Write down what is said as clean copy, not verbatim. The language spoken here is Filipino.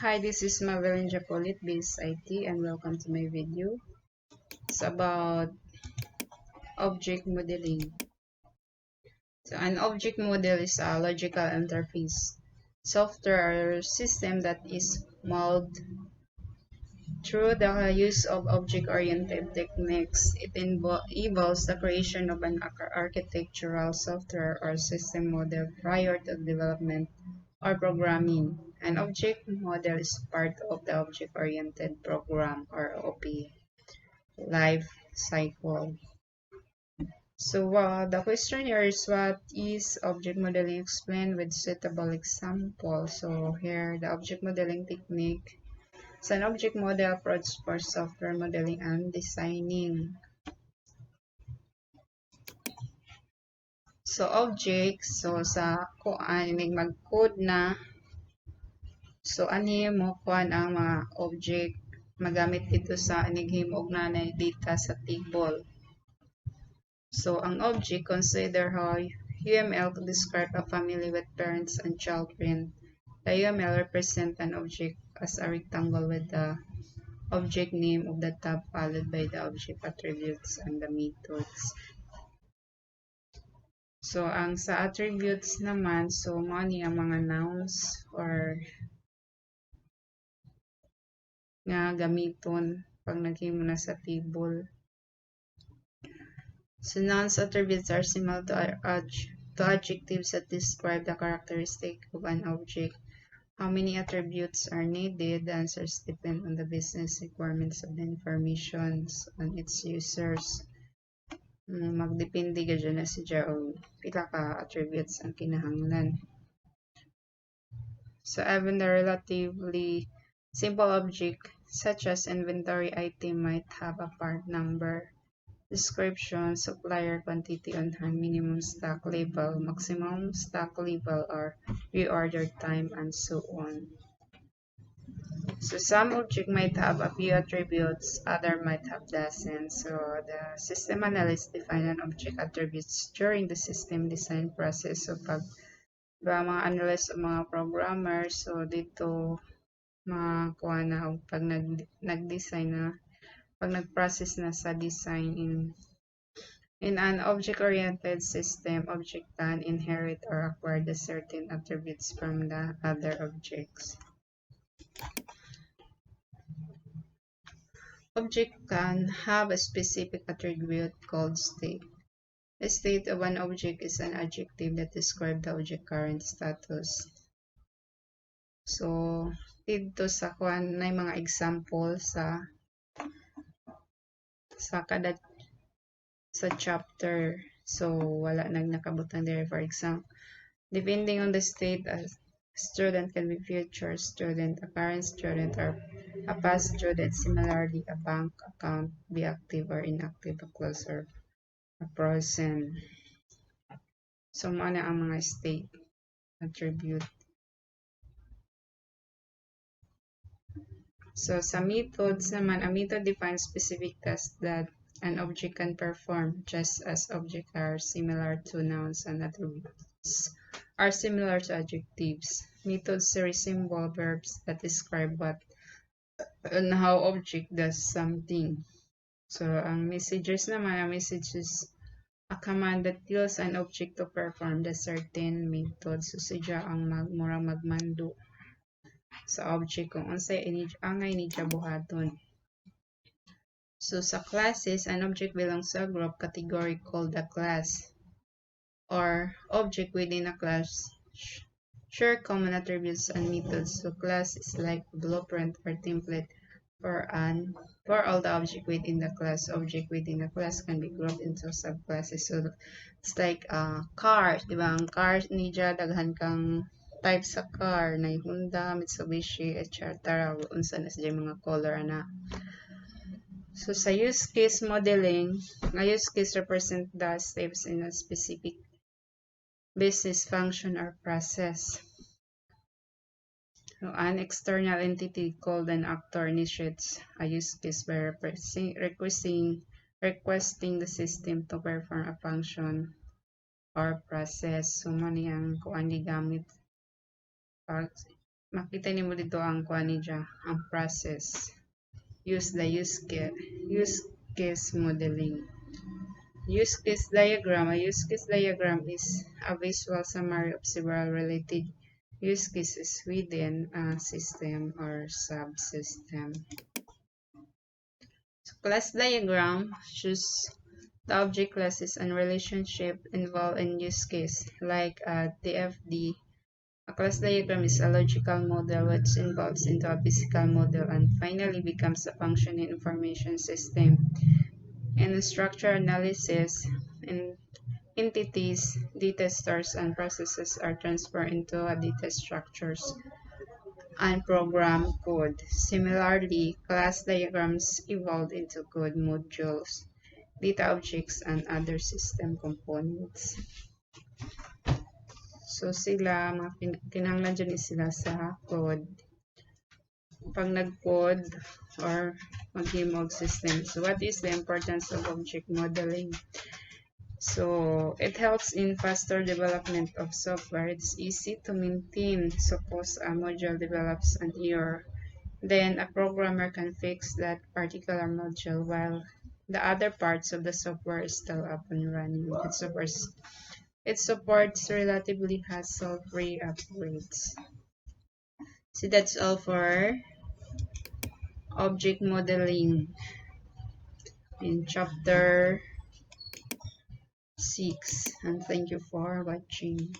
Hi, this is Mavelin Japolit, Base IT, and welcome to my video. It's about object modeling. So, an object model is a logical interface software or system that is modeled through the use of object-oriented techniques. It involves the creation of an architectural software or system model prior to development or programming. An object model is part of the object-oriented program or OP life cycle. So the question here is, what is object modeling? Explained with suitable example. So here the object modeling technique is an object model approach for software modeling and designing. So objects, so sa kuan mag-code na. So ani mo kuan ang mga object magamit dito sa inighimo og nanay data sa table. So, ang object, consider how UML to describe a family with parents and children. The UML represents an object as a rectangle with the object name of the tab followed by the object attributes and the methods. So, ang sa attributes naman, so mo ni ang mga nouns or nga gamiton pag naghimo na sa table. So nouns attributes are similar to adjectives that describe the characteristic of an object. How many attributes are needed? The answers depend on the business requirements of the information on its users. Magdepende ka dyan na siya o pila ka attributes ang kinahanglan. So even the relatively simple object such as inventory item might have a part number, description, supplier quantity on hand, minimum stock level, maximum stock level, or reorder time, and so on. So some object might have a few attributes, other might have dozens. So the system analyst define an object attributes during the system design process. So pag mga analyst o mga programmers, so dito makakuha na pag nag-design na, pag nag-process na sa design in an object-oriented system, object can inherit or acquire the certain attributes from the other objects. Object can have a specific attribute called state. The state of an object is an adjective that describes the object's current status. So, dito sa kuan na mga example sa kada sa chapter. So, wala nakabutang there. For example, depending on the state, a student can be future student, a current student, or a past student. Similarly, a bank account be active or inactive, a close or a present. So, ano ang mga state attribute. So, sa methods naman, a method defines specific tasks that an object can perform, just as objects are similar to nouns and attributes are similar to adjectives. Methods resemble verbs that describe what and how object does something. So, ang messages naman, ang message is a command that tells an object to perform the certain method. So, sadya ang magmando sa object kung unsay angay ni buhaton. So sa classes, an object belongs to a group category called a class, or object within a class share common attributes and methods. So class is like a blueprint or template for all the object within the class. Object within a class can be grouped into subclasses. So it's like cars, di ba? Ang cars niya daghan kang type sa car, na Honda, Mitsubishi, etc. Unsa na sa mga color na. So sa use case modeling, a use case represent the steps in a specific business function or process. So an external entity called an actor initiates a use case by requesting the system to perform a function or process. So mani ang kuan gigamit makita nimo dito ang kuan niya, ang process. Use case modeling. Use case diagram. A use case diagram is a visual summary of several related use cases within a system or subsystem. So, class diagram shows the object classes and relationship involved in use case, like a DFD. A class diagram is a logical model which involves into a physical model and finally becomes a functioning information system. In structure analysis, entities, data stores, and processes are transferred into a data structures and program code. Similarly, class diagrams evolve into code modules, data objects, and other system components. So sila, kinahanglan dyan is sila sa code. Pag nag-code or mag-imog system. So what is the importance of object modeling? So it helps in faster development of software. It's easy to maintain. Suppose a module develops an error, then a programmer can fix that particular module while the other parts of the software is still up and running. It supports relatively hassle-free upgrades. So that's all for object modeling in chapter 6, and thank you for watching.